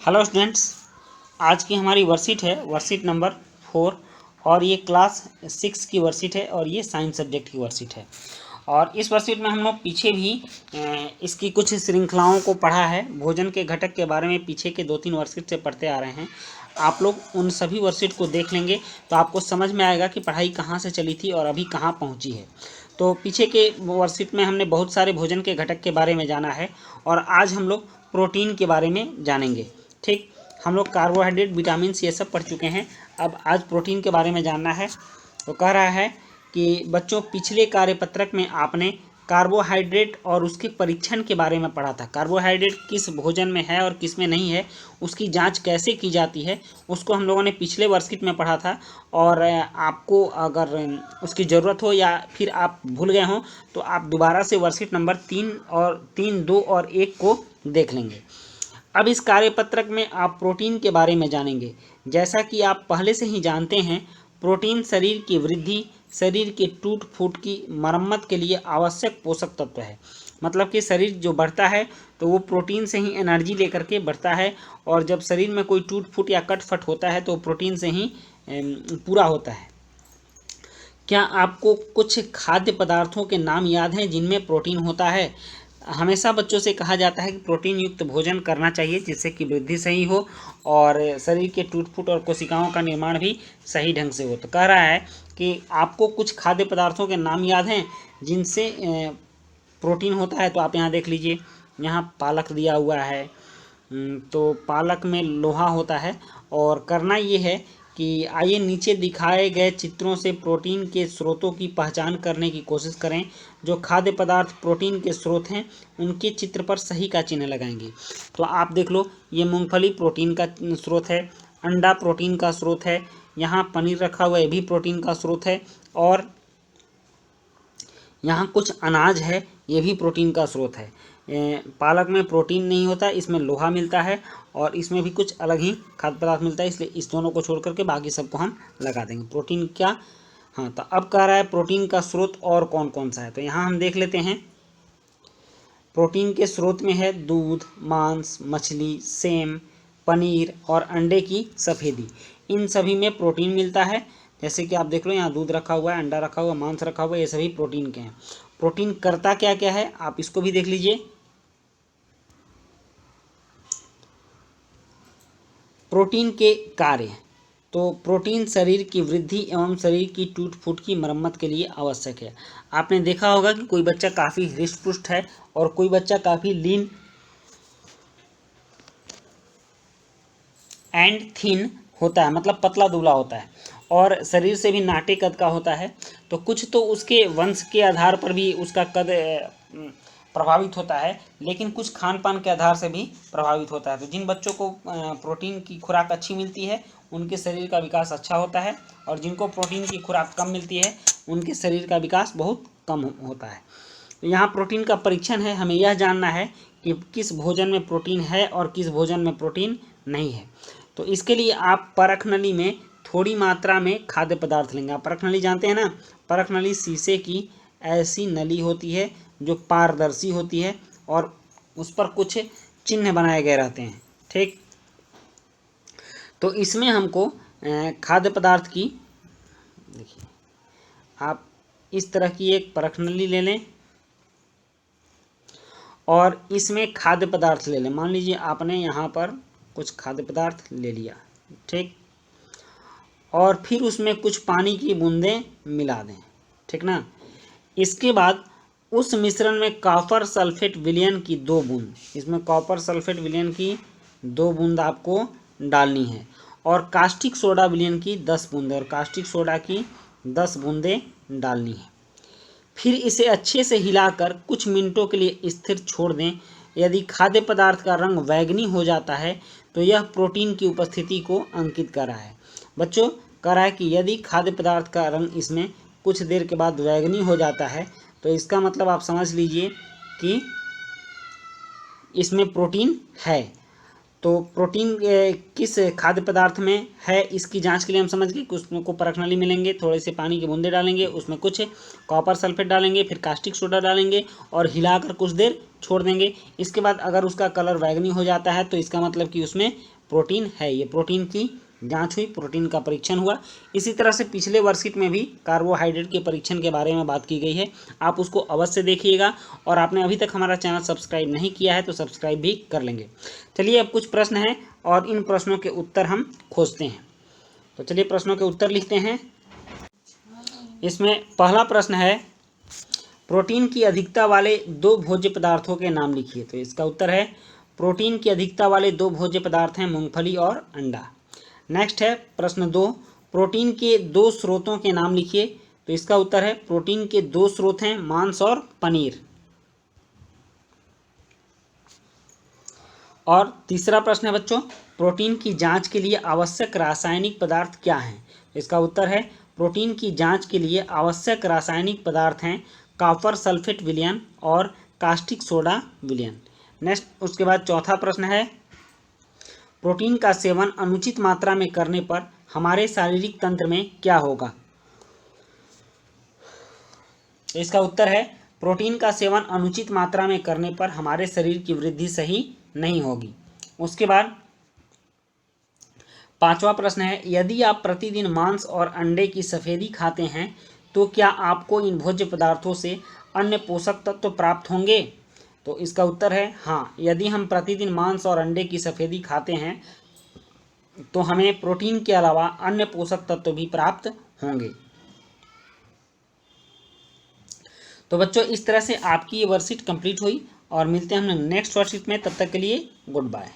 Hello students, आज की हमारी वर्कशीट है वर्कशीट नंबर 4 और ये क्लास 6 की वर्कशीट है और ये साइंस सब्जेक्ट की वर्कशीट है। और इस वर्कशीट में हम लोग पीछे भी इसकी कुछ श्रृंखलाओं को पढ़ा है। भोजन के घटक के बारे में पीछे के 2-3 वर्कशीट से पढ़ते आ रहे हैं। आप लोग उन सभी वर्कशीट को देख लेंगे तो आपको समझ में आएगा कि पढ़ाई कहाँ से चली थी और अभी कहाँ पहुँची है। तो पीछे के वर्कशीट में हमने बहुत सारे भोजन के घटक के बारे में जाना है और आज हम लोग प्रोटीन के बारे में जानेंगे। ठीक, हम लोग कार्बोहाइड्रेट, विटामिन ये सब पढ़ चुके हैं। अब आज प्रोटीन के बारे में जानना है। तो कह रहा है कि बच्चों, पिछले कार्यपत्रक में आपने कार्बोहाइड्रेट और उसके परीक्षण के बारे में पढ़ा था। कार्बोहाइड्रेट किस भोजन में है और किस में नहीं है, उसकी जांच कैसे की जाती है, उसको हम लोगों ने पिछले वर्कशीट में पढ़ा था। और आपको अगर उसकी ज़रूरत हो या फिर आप भूल गए हों तो आप दोबारा से वर्कशीट नंबर 3, 2 और 1 को देख लेंगे। अब इस कार्यपत्रक में आप प्रोटीन के बारे में जानेंगे। जैसा कि आप पहले से ही जानते हैं, प्रोटीन शरीर की वृद्धि, शरीर के टूट फूट की मरम्मत के लिए आवश्यक पोषक तत्व है। मतलब कि शरीर जो बढ़ता है तो वो प्रोटीन से ही एनर्जी लेकर के बढ़ता है, और जब शरीर में कोई टूट फूट या कट फट होता है तो प्रोटीन से ही पूरा होता है। क्या आपको कुछ खाद्य पदार्थों के नाम याद हैं जिनमें प्रोटीन होता है? हमेशा बच्चों से कहा जाता है कि प्रोटीन युक्त भोजन करना चाहिए जिससे कि वृद्धि सही हो और शरीर के टूट फूट और कोशिकाओं का निर्माण भी सही ढंग से हो। तो कह रहा है कि आपको कुछ खाद्य पदार्थों के नाम याद हैं जिनसे प्रोटीन होता है। तो आप यहाँ देख लीजिए, यहाँ पालक दिया हुआ है। तो पालक में लोहा होता है। और करना ये है कि आइए नीचे दिखाए गए चित्रों से प्रोटीन के स्रोतों की पहचान करने की कोशिश करें। जो खाद्य पदार्थ प्रोटीन के स्रोत हैं उनके चित्र पर सही का चिन्ह लगाएंगे। तो आप देख लो, ये मूंगफली प्रोटीन का स्रोत है, अंडा प्रोटीन का स्रोत है, यहाँ पनीर रखा हुआ है, ये भी प्रोटीन का स्रोत है, और यहाँ कुछ अनाज है, ये भी प्रोटीन का स्रोत है। पालक में प्रोटीन नहीं होता, इसमें लोहा मिलता है, और इसमें भी कुछ अलग ही खाद्य पदार्थ मिलता है, इसलिए इस दोनों को छोड़ करके बाकी सबको हम लगा देंगे। प्रोटीन क्या, हाँ, तो अब कह रहा है प्रोटीन का स्रोत और कौन कौन सा है। तो यहाँ हम देख लेते हैं। प्रोटीन के स्रोत में है दूध, मांस, मछली, सेम, पनीर और अंडे की सफ़ेदी। इन सभी में प्रोटीन मिलता है। जैसे कि आप देख लो, यहाँ दूध रखा हुआ है, अंडा रखा हुआ है, मांस रखा हुआ है, ये सभी प्रोटीन के हैं। प्रोटीन करता क्या क्या है आप इसको भी देख लीजिए। प्रोटीन के कार्य, तो प्रोटीन शरीर की वृद्धि एवं शरीर की टूट फूट की मरम्मत के लिए आवश्यक है। आपने देखा होगा कि कोई बच्चा काफ़ी हृष्ट पुष्ट है और कोई बच्चा काफ़ी लीन एंड थिन होता है, मतलब पतला दुबला होता है, और शरीर से भी नाटे कद का होता है। तो कुछ तो उसके वंश के आधार पर भी उसका कद प्रभावित होता है, लेकिन कुछ खान पान के आधार से भी प्रभावित होता है। तो जिन बच्चों को प्रोटीन की खुराक अच्छी मिलती है उनके शरीर का विकास अच्छा होता है, और जिनको प्रोटीन की खुराक कम मिलती है उनके शरीर का विकास बहुत कम होता है। तो यहाँ प्रोटीन का परीक्षण है, हमें यह जानना है कि किस भोजन में प्रोटीन है और किस भोजन में प्रोटीन नहीं है। तो इसके लिए आप परख नली में थोड़ी मात्रा में खाद्य पदार्थ लेंगे। आप परख नली जानते हैं ना, परख नली शीशे की ऐसी नली होती है जो पारदर्शी होती है और उस पर कुछ चिन्ह बनाए गए रहते हैं। ठीक, तो इसमें हमको खाद्य पदार्थ की, देखिए आप इस तरह की एक परख नली ले लें और इसमें खाद्य पदार्थ ले लें। मान लीजिए आपने यहाँ पर कुछ खाद्य पदार्थ ले लिया, ठीक, और फिर उसमें कुछ पानी की बूंदें मिला दें, ठीक ना। इसके बाद उस मिश्रण में कॉपर सल्फेट विलयन की 2 बूंद, इसमें कॉपर सल्फेट विलयन की 2 बूंद आपको डालनी है, और कास्टिक सोडा विलयन की 10 बूंदें, और कास्टिक सोडा की 10 बूंदें डालनी है। फिर इसे अच्छे से हिलाकर कुछ मिनटों के लिए स्थिर छोड़ दें। यदि खाद्य पदार्थ का रंग बैंगनी हो जाता है तो यह प्रोटीन की उपस्थिति को अंकित कर रहा है। बच्चों, कह रहा है कि यदि खाद्य पदार्थ का रंग इसमें कुछ देर के बाद बैंगनी हो जाता है तो इसका मतलब आप समझ लीजिए कि इसमें प्रोटीन है। तो प्रोटीन किस खाद्य पदार्थ में है, इसकी जांच के लिए हम समझ गए कि उसमें को परखनली मिलेंगे, थोड़े से पानी के बूंदे डालेंगे, उसमें कुछ कॉपर सल्फेट डालेंगे, फिर कास्टिक सोडा डालेंगे और हिलाकर कुछ देर छोड़ देंगे। इसके बाद अगर उसका कलर बैंगनी हो जाता है तो इसका मतलब कि उसमें प्रोटीन है। ये प्रोटीन की जांच हुई, प्रोटीन का परीक्षण हुआ। इसी तरह से पिछले वर्कशीट में भी कार्बोहाइड्रेट के परीक्षण के बारे में बात की गई है, आप उसको अवश्य देखिएगा। और आपने अभी तक हमारा चैनल सब्सक्राइब नहीं किया है तो सब्सक्राइब भी कर लेंगे। चलिए अब कुछ प्रश्न हैं और इन प्रश्नों के उत्तर हम खोजते हैं। तो चलिए प्रश्नों के उत्तर लिखते हैं। इसमें पहला प्रश्न है, प्रोटीन की अधिकता वाले 2 भोज्य पदार्थों के नाम लिखिए। तो इसका उत्तर है, प्रोटीन की अधिकता वाले 2 भोज्य पदार्थ हैं मूंगफली और अंडा। नेक्स्ट है प्रश्न 2, प्रोटीन के 2 स्रोतों के नाम लिखिए। तो इसका उत्तर है, प्रोटीन के 2 स्रोत हैं मांस और पनीर। और तीसरा प्रश्न है बच्चों, प्रोटीन की जांच के लिए आवश्यक रासायनिक पदार्थ क्या हैं। इसका उत्तर है, प्रोटीन की जांच के लिए आवश्यक रासायनिक पदार्थ हैं कॉपर सल्फेट विलयन और कास्टिक सोडा विलयन। नेक्स्ट उसके बाद चौथा प्रश्न है, प्रोटीन का सेवन अनुचित मात्रा में करने पर हमारे शारीरिक तंत्र में क्या होगा। इसका उत्तर है, प्रोटीन का सेवन अनुचित मात्रा में करने पर हमारे शरीर की वृद्धि सही नहीं होगी। उसके बाद पांचवा प्रश्न है, यदि आप प्रतिदिन मांस और अंडे की सफेदी खाते हैं तो क्या आपको इन भोज्य पदार्थों से अन्य पोषक तत्व प्राप्त होंगे। तो इसका उत्तर है हाँ, यदि हम प्रतिदिन मांस और अंडे की सफेदी खाते हैं तो हमें प्रोटीन के अलावा अन्य पोषक तत्व भी प्राप्त होंगे। तो बच्चों इस तरह से आपकी ये वर्कशीट कंप्लीट हुई और मिलते हैं हम नेक्स्ट वर्कशीट में। तब तक के लिए गुड बाय।